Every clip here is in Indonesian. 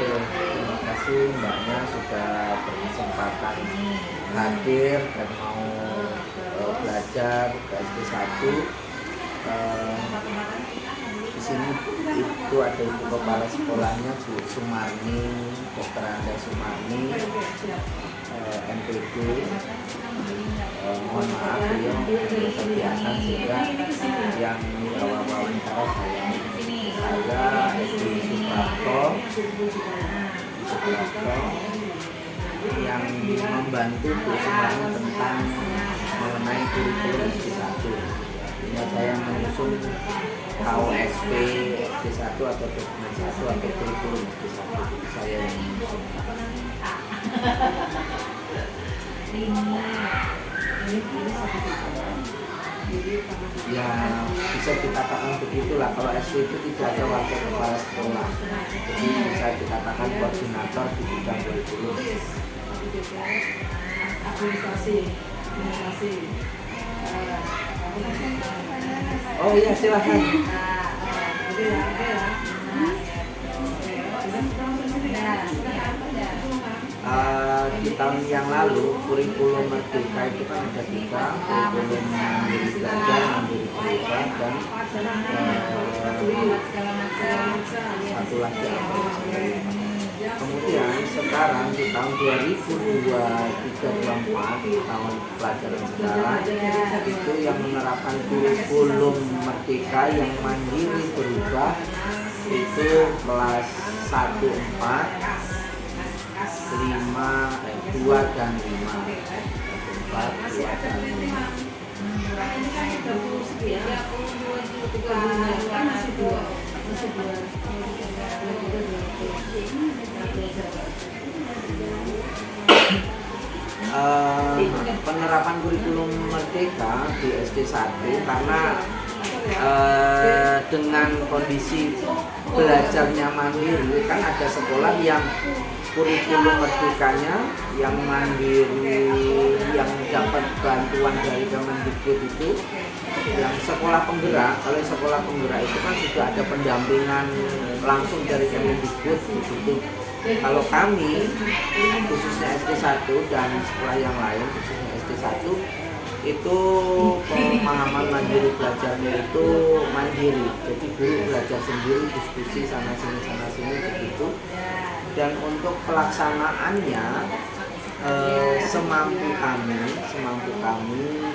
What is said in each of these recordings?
Oke, terima kasih mbaknya sudah berkesempatan hadir dan mau belajar ke SD 1. Di sini itu ada ibu kepala sekolahnya Bu Sumarni, Dr. Anda Sumarni, MPD. Mohon maaf beliau kegiatan sehingga yang dibawa wawancara saya SD Suprapto yang membantu Bu Sumarni tentang mengenai kurikulum SD 1. Ya, saya menyusun KOSP SD 1 atau dokumen 1 atau kurikulum SD 1. Saya yang menyusun. Ya, bisa dikatakan begitulah. Kalau SD itu tidak ada wakil kepala sekolah, jadi bisa dikatakan koordinator di bidang kurikulum. Administrasi. Oh iya, silakan. Di tahun yang lalu kurikulum Merdeka itu kan ada 3, kurikulum mandiri belajar, mandiri berubah, dan satu lagi apa ya? Kemudian sekarang di tahun 2023-2024 tahun pelajaran sekarang itu yang menerapkan kurikulum Merdeka yang mandiri berubah itu kelas 1, 4, 5, 2 dan 5. 4, 2 dan 5. Penerapan kurikulum Merdeka di SD 1 karena dengan kondisi belajarnya mandiri, kan ada sekolah yang kurikulum Merdekanya yang mandiri, yang dapat bantuan dari Kemendikbud itu yang sekolah penggerak. Kalau sekolah penggerak itu kan juga ada pendampingan langsung dari Kemendikbud gitu. Kalau kami khususnya SD 1 dan sekolah yang lain khususnya SD 1 itu pemahaman mandiri belajarnya itu mandiri, jadi guru belajar sendiri, diskusi sana sini begitu. Dan untuk pelaksanaannya semampu kami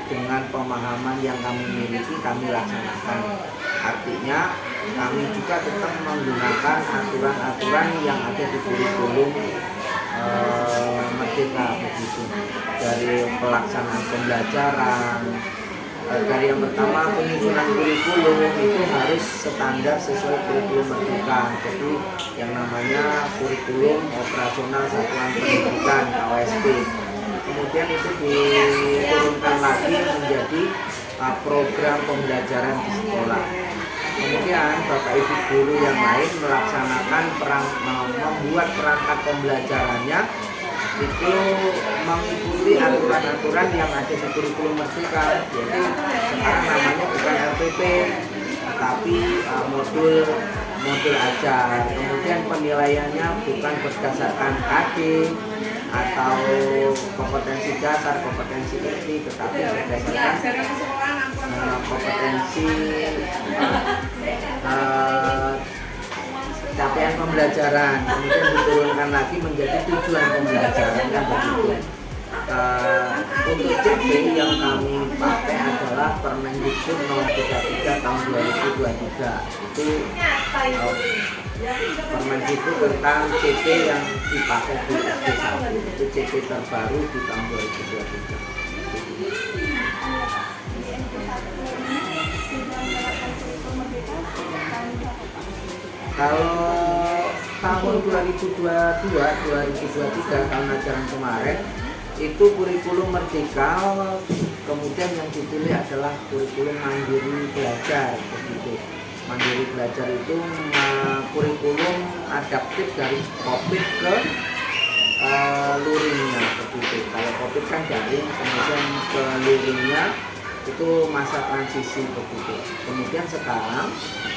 dengan pemahaman yang kami miliki kami laksanakan. Artinya kami juga tetap menggunakan aturan-aturan yang ada di kurikulum Merdeka begitu. Dari pelaksanaan pembelajaran, dari yang pertama penyusunan kurikulum itu harus standar sesuai kurikulum Merdeka. Jadi yang namanya kurikulum operasional satuan pendidikan KOSP. Kemudian itu diturunkan lagi menjadi program pembelajaran di sekolah. Kemudian Bapak Ibu guru yang lain melaksanakan membuat perangkat pembelajarannya itu mengikuti aturan-aturan yang ada di kurikulum Merdeka. Jadi sekarang namanya bukan LPP tapi modul ajar. Kemudian penilaiannya bukan berdasarkan KD atau kompetensi dasar, kompetensi inti, tetapi berdasarkan kompetensi capaian pembelajaran. Kemudian diturunkan lagi menjadi tujuan pembelajaran kan begitu. Untuk CP yang kami pakai adalah Permendikbud nomor 33 tahun 2023. Itu Permendikbud tentang CP yang dipakai di SD 1. Itu CP terbaru di tahun 2023. Kalau tahun 2022-2023 tahun ajaran kemarin itu kurikulum Merdeka, kemudian yang dipilih adalah kurikulum mandiri belajar begitu. Mandiri belajar itu kurikulum adaptif dari COVID ke luringnya begitu. Kalau COVID kan daring, kemudian ke luringnya Itu masa transisi begitu. Kemudian sekarang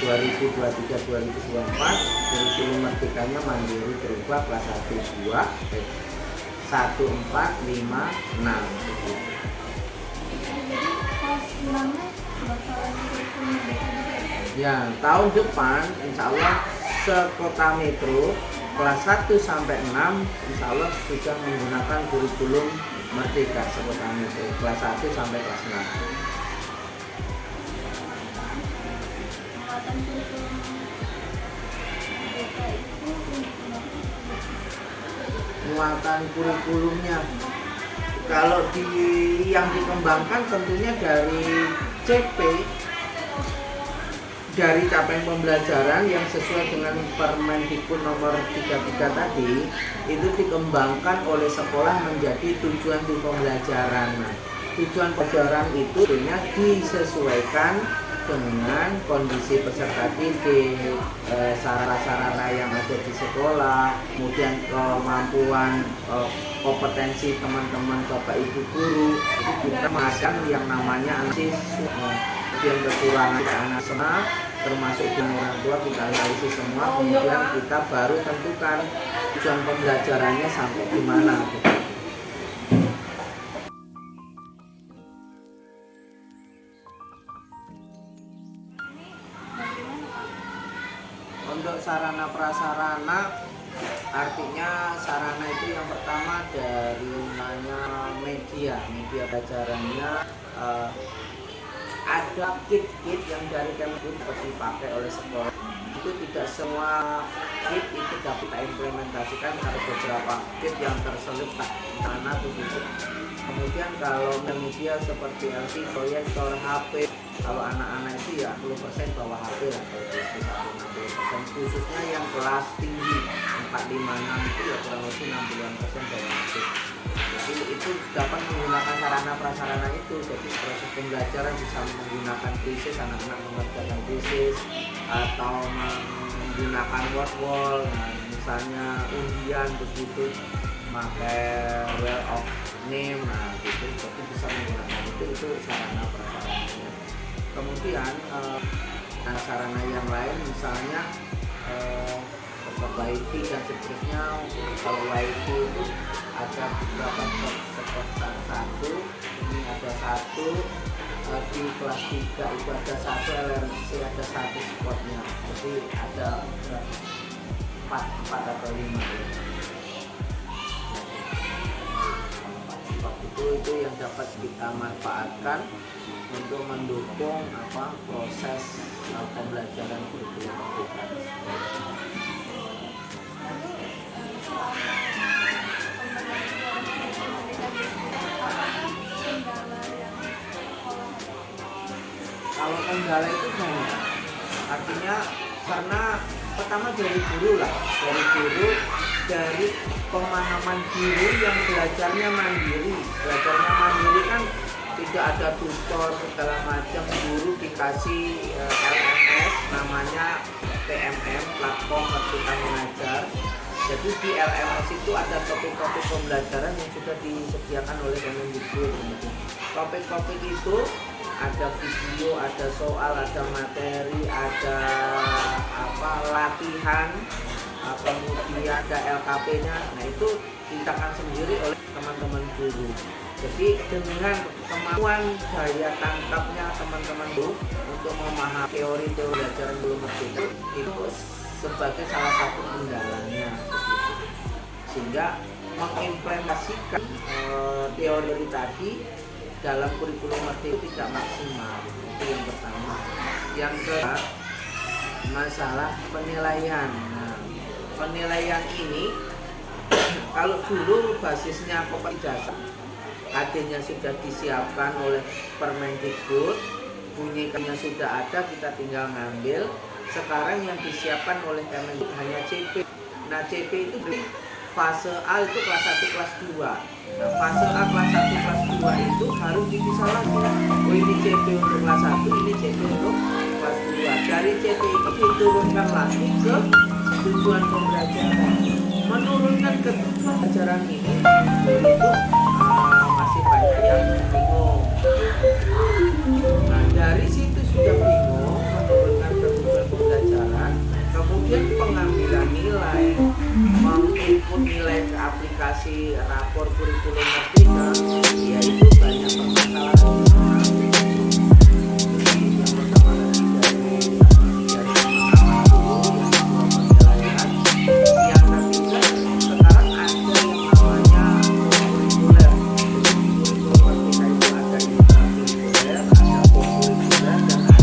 2023-2024 kurikulum merdekanya mandiri berubah kelas 1, 2, 1, 4, 5, 6 begitu. Ya, tahun depan insya Allah sekota metro kelas 1 sampai 6 insya Allah sudah menggunakan kurikulum merdeka sekota metro kelas 1 sampai kelas 6. Muatan kurikulumnya kalau yang dikembangkan tentunya dari CP, dari capaian pembelajaran yang sesuai dengan Permendikbud nomor 33 tadi, itu dikembangkan oleh sekolah menjadi tujuan pembelajaran. Nah, tujuan pembelajaran itu sebenarnya disesuaikan dengan kondisi peserta didik, sarana-sarana yang ada di sekolah, kemudian kemampuan kompetensi teman-teman bapak ibu guru. Itu kita mengadakan yang namanya analisis, kemudian kekurangan anak semua, termasuk dengan orang tua kita analisis semua, kemudian kita baru tentukan tujuan pembelajarannya sampai di mana. Untuk sarana prasarana, artinya sarana itu yang pertama dari media pelajarannya, ada kit-kit yang dari Kemdikbud dipakai oleh sekolah. Itu tidak semua kit itu dapat kita implementasikan, ada beberapa kit yang terselip tanah begitu. Kemudian kalau media seperti LC, proyektor, HP, kalau anak-anak itu ya 10% bawa HP lah, kalau di 60%, khususnya yang kelas tinggi 456 itu ya kurang lebih 60% bawa HP. Jadi itu dapat menggunakan sarana prasarana itu. Jadi proses pembelajaran bisa menggunakan thesis, anak-anak mengerjakan thesis, atau menggunakan word wall, nah, misalnya undian begitu, pakai well of name, nah gitu. Jadi bisa menggunakan itu sarana prasarananya. Kemudian sarana yang lain misalnya wifi dan seterusnya. Kalau wifi itu ada beberapa spot satu, ini ada satu, di kelas 3 itu ada satu, LRC ada satu spotnya, jadi ada 4 atau 5 ya. Itu yang dapat kita manfaatkan untuk mendukung proses pembelajaran kurikulum merdeka. Kalau kendala itu banyak, artinya karena pertama dari guru, dari pemahaman guru yang belajarnya mandiri kan tidak ada tutor segala macam. Guru dikasih LMS namanya PMM, platform merdeka mengajar. Jadi di LMS itu ada topik-topik pembelajaran yang sudah disediakan oleh Kemdikbud. Topik-topik itu ada video, ada soal, ada materi, ada latihan, kemudian ada LKP-nya. Nah itu ditakkan sendiri oleh teman-teman guru. Jadi dengan kemampuan daya tangkapnya teman-teman guru untuk memahami teori pembelajaran belum merdeka itu sebagai salah satu kendalanya, sehingga mengimplementasikan teori tadi dalam kurikulum merdeka tidak maksimal. Itu yang pertama. Yang kedua, masalah penilaian. Nah, penilaian ini kalau dulu basisnya kompetensi dasar, KD-nya sudah disiapkan oleh Permendikbud, bunyikannya sudah ada, kita tinggal ngambil. Sekarang yang disiapkan oleh Kemdikbud hanya CP. Nah, CP itu di fase A itu kelas 1, kelas 2. Nah, fase A kelas 1, kelas 2 itu harus dipisah lagi. Oh, ini CP untuk kelas 1, ini CP untuk kelas 2. Dari CP itu diturunkan lagi ke tujuan pembelajaran. Menurunkan ke tujuan pembelajaran ini itu masih banyak yang bingung. kemudian pengambilan nilai, menginput nilai ke aplikasi rapor kurikulum merdeka, ya itu banyak permasalahan. Yang pertama dari pengalaman dulu, yang kedua penilaian, yang ketiga sekarang ada yang namanya kurikuler. Kurikulum merdeka itu ada intrakurikuler, ada kurikuler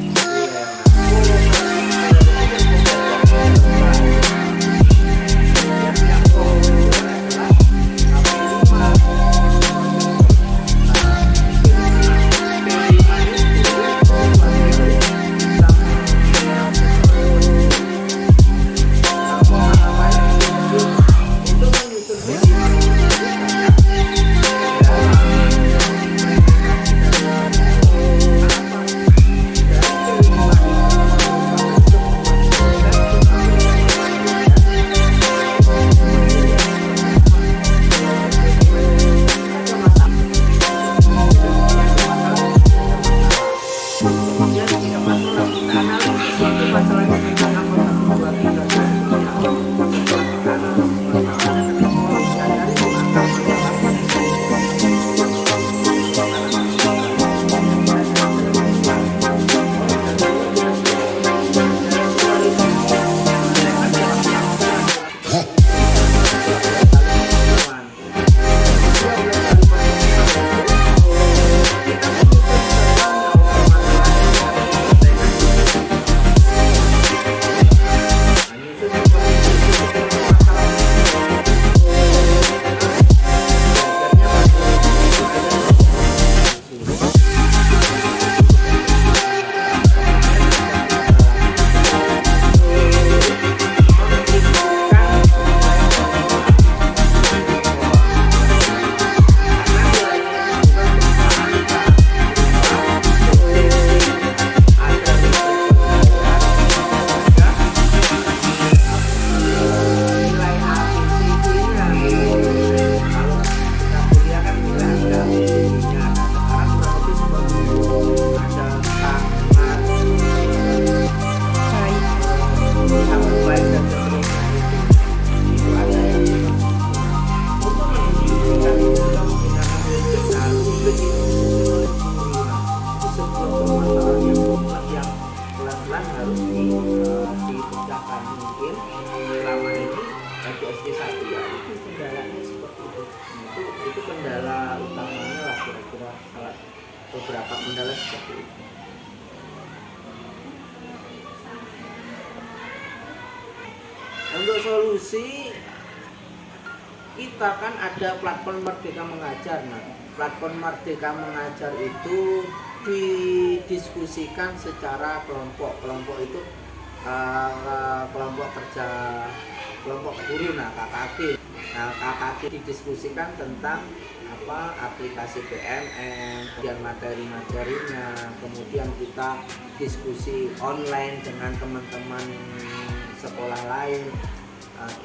dan ekstrakurikuler. Itu kendala utamanya lah, kira-kira beberapa kendala seperti itu. Untuk solusi, kita kan ada platform Merdeka Mengajar. Nah, platform Merdeka Mengajar itu didiskusikan secara kelompok. Kelompok itu kelompok kerja, kelompok guru, KKG. Nah, KKG didiskusikan tentang aplikasi PMN, kemudian materi-materinya, kemudian kita diskusi online dengan teman-teman sekolah lain.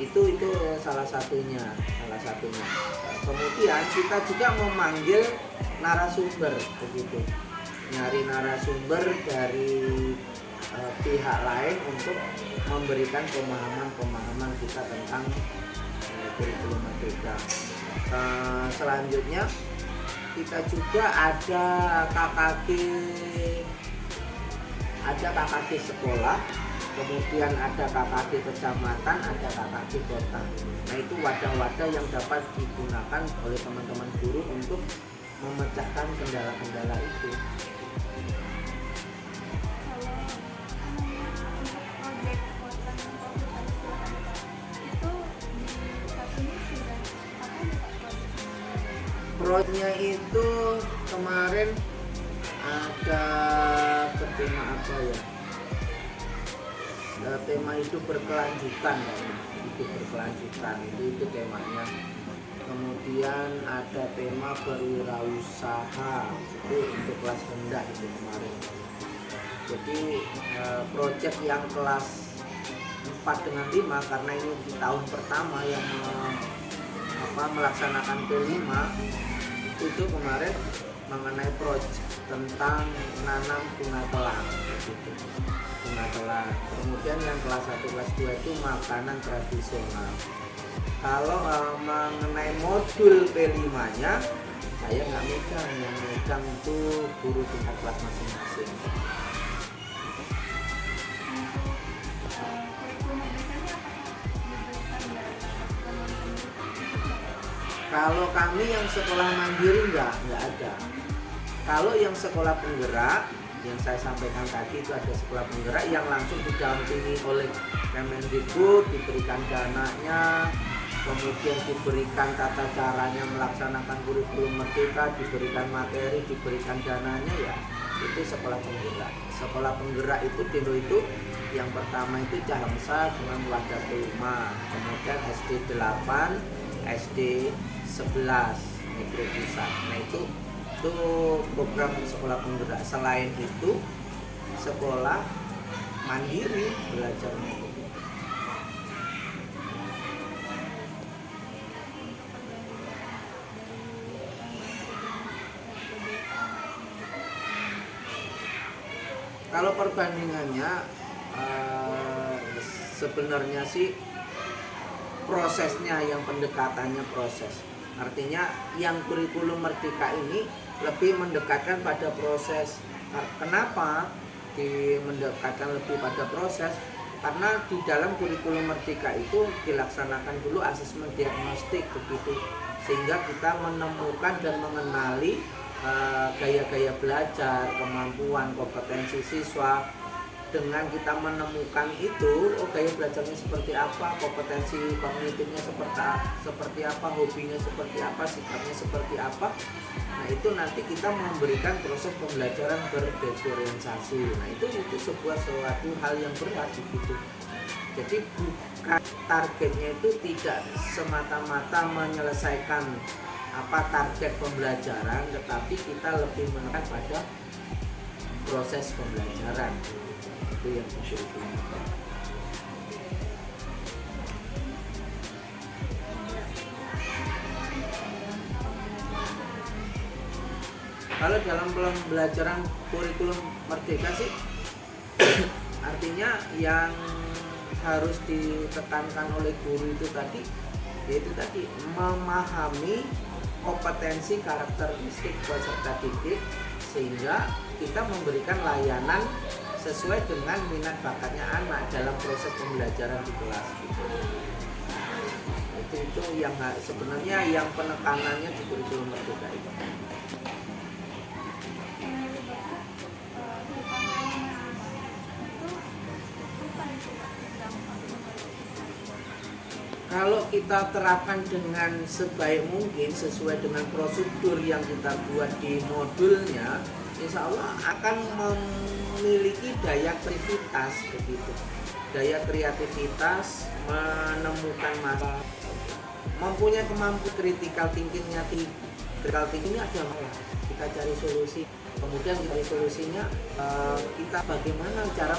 Itu salah satunya. Kemudian kita juga memanggil narasumber, begitu, nyari narasumber dari pihak lain untuk memberikan pemahaman kita tentang kurikulum merdeka. Selanjutnya kita juga ada KKG sekolah, kemudian ada KKG kecamatan, ada KKG kota. Nah, itu wadah-wadah yang dapat digunakan oleh teman-teman guru untuk memecahkan kendala-kendala itu. Proyeknya itu kemarin ada bertema apa ya? Tema hidup berkelanjutan, itu temanya. Kemudian ada tema berwirausaha, itu untuk kelas rendah itu kemarin. Jadi proyek yang kelas 4 dengan 5, karena ini di tahun pertama yang melaksanakan P5, itu kemarin mengenai proyek tentang nanam bunga telang gitu. Bunga telang. Kemudian yang kelas 1 kelas 2 itu makanan tradisional. Kalau mengenai modul P5-nya saya nggak megang, yang megang itu guru tingkat kelas masing-masing. Kalau kami yang sekolah mandiri nggak ada. Kalau yang sekolah penggerak yang saya sampaikan tadi itu ada sekolah penggerak yang langsung didampingi oleh Kemendikbud, diberikan dananya, kemudian diberikan tata caranya melaksanakan kurikulum merdeka, diberikan materi, diberikan dananya, ya itu sekolah penggerak. Sekolah penggerak itu dulu itu yang pertama itu Cahamsa dengan Wadah Kelima, kemudian SD 8, SD 11 Negeri Pusat. Nah itu program sekolah penggerak. Selain itu sekolah mandiri belajar. Kalau perbandingannya sebenarnya sih prosesnya, yang pendekatannya proses. Artinya yang kurikulum merdeka ini lebih mendekatkan pada proses. Kenapa mendekatkan lebih pada proses? Karena di dalam kurikulum merdeka itu dilaksanakan dulu asesmen diagnostik begitu, sehingga kita menemukan dan mengenali gaya-gaya belajar, kemampuan, kompetensi siswa. Dengan kita menemukan itu, gaya belajarnya seperti apa, kompetensi kognitifnya seperti apa, hobinya seperti apa, sikapnya seperti apa. Nah itu nanti kita memberikan proses pembelajaran berdifferensiasi. Nah itu suatu hal yang berat begitu. Jadi bukan targetnya itu tidak semata-mata menyelesaikan target pembelajaran, tetapi kita lebih menekan pada proses pembelajaran. Itu yang kurikulum. Kalau dalam pembelajaran kurikulum merdeka sih artinya yang harus ditekankan oleh guru itu tadi, yaitu tadi memahami kompetensi karakteristik peserta didik, sehingga kita memberikan layanan sesuai dengan minat bakatnya anak dalam proses pembelajaran di kelas gitu. Itu yang sebenarnya yang penekanannya di kurikulum merdeka itu. Kalau kita terapkan dengan sebaik mungkin sesuai dengan prosedur yang kita buat di modulnya, insya Allah akan memiliki daya kreativitas begitu. Daya kreativitas, menemukan masalah, mempunyai kemampuan critical thinking-nya. Critical thinking-nya ada kita cari solusi. Kemudian dari solusinya kita bagaimana cara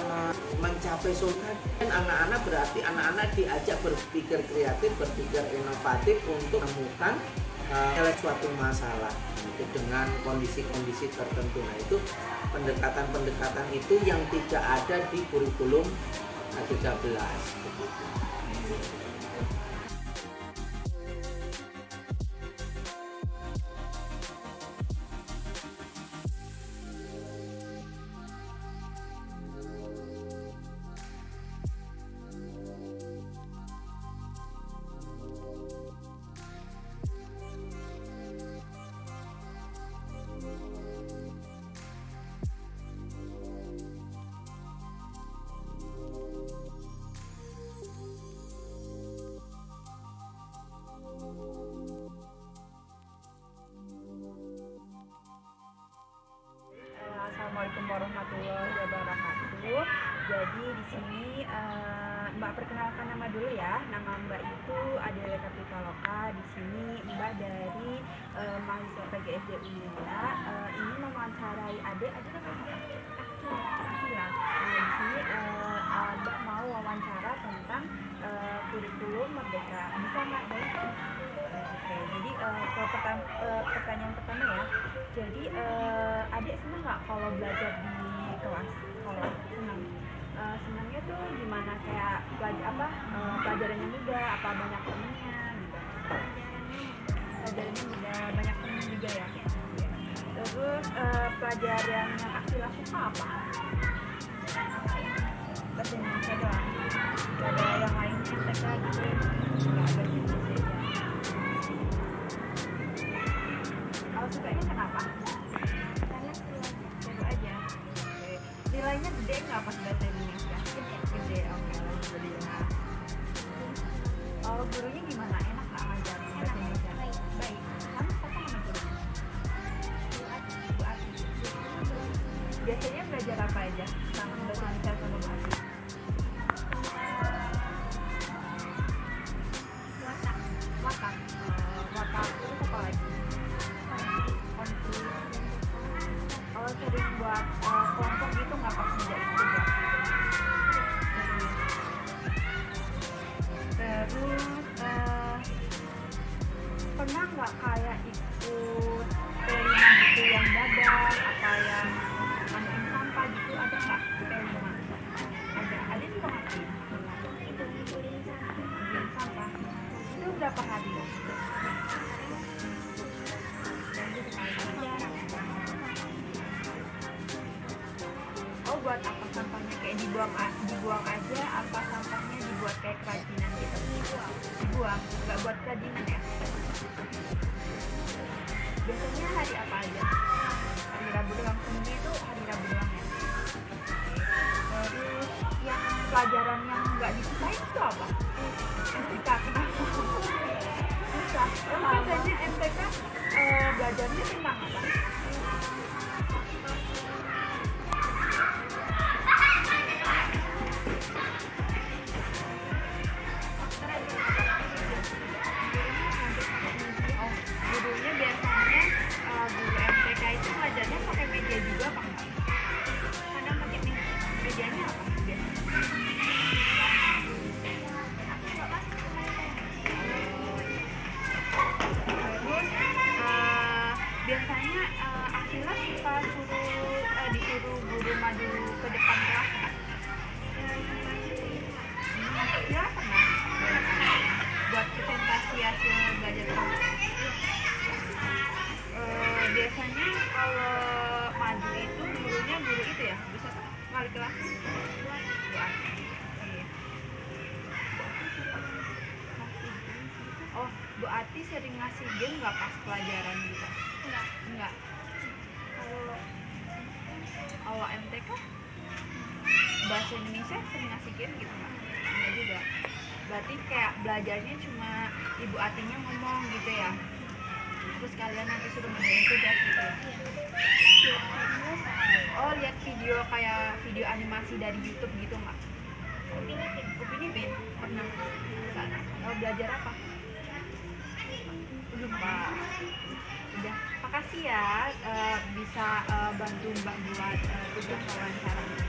mencapai solusi. Dan anak-anak berarti anak-anak diajak berpikir kreatif, berpikir inovatif untuk menemukan suatu masalah dengan kondisi-kondisi tertentu. Nah itu pendekatan-pendekatan itu yang tidak ada di kurikulum 13. Assalamualaikum warahmatullahi wabarakatuh. Jadi di sini Mbak perkenalkan nama dulu ya. Nama Mbak itu Adela Kapitaloka. Di sini Mbak dari mahasiswa PGSD Unia. Ini mewawancarai adik ya. Nah di sini Mbak mau wawancara tentang kurikulum merdeka. Bisa nggak boleh? Oke, jadi pertanyaan pertama ya. Jadi adik senang nggak kalau belajar di kelas? Kalau senang. Senangnya tuh gimana, kayak pelajarannya mudah, apa banyak temennya gitu? Pelajarannya mudah, banyak temen juga ya. Terus pelajaran yang Aksila suka apa? Bahasa Indonesia doang. Gak ada yang lainnya TK gitu? Gak ada Indonesia aja. Kalau sukanya kenapa? Karena seru aja. Oke. Nilainya gede nggak pas bahasa Indonesia? Gede, oke. Alhamdulillah. Kalau gurunya gimana? Enak nggak ngajar bahasa Indonesia? Baik. Kamu siapa nama gurunya? Bu Ati. Biasanya belajar apa aja sama bahasa Indonesia sama Bu Ati? Watak. Watak terus apa lagi? Konflik. Kalau sering buat kelompok gitu nggak pas ngerjain tugas? Terus pernah nggak kayak ikut pelima gitu yang dadah, apa yang manuin sampah gitu, ada nggak pelima? Ada juga ngapain? Manuin sampah. Itu berapa hari? Oh, buat apa sampahnya? Kayak dibuang aja, apa sampahnya dibuat kayak kerajinan gitu? Dibuang, nggak buat kerajinan ya? Biasanya hari apa aja? Hari Rabu doang. Semuanya itu hari Rabu doang ya? Terus yang pelajaran yang nggak disukain itu apa? MTK, kenapa? Susah. Biasanya MTK belajarnya tentang apa? Gurunya biasanya guru MTK itu ngajarnya pakai media juga apa enggak? Kadang pakai medianya apa biasanya? Terus biasanya Aksila suka disuruh guru maju ke depan kelas nggak? Ya pernah buat presentasi hasil belajar kamu. Biasanya kalau maju itu gurunya guru itu ya, bisa wali kelas. Buat oh, Bu Ati sering ngasih game nggak pas pelajaran gitu? Enggak. Kalau MTK bahasa Indonesia sering ngasih game gitu nggak? Enggak juga. Berarti kayak belajarnya cuma Ibu Atinya ngomong gitu ya? Terus kalian nanti suruh ngerjain tugas gitu ya? Oh, lihat video kayak video animasi dari YouTube gitu nggak? Upin Ipin pernah? Oh, belajar apa? Lupa. Udah, makasih ya bisa bantu Mbak buat tugas wawancara ini.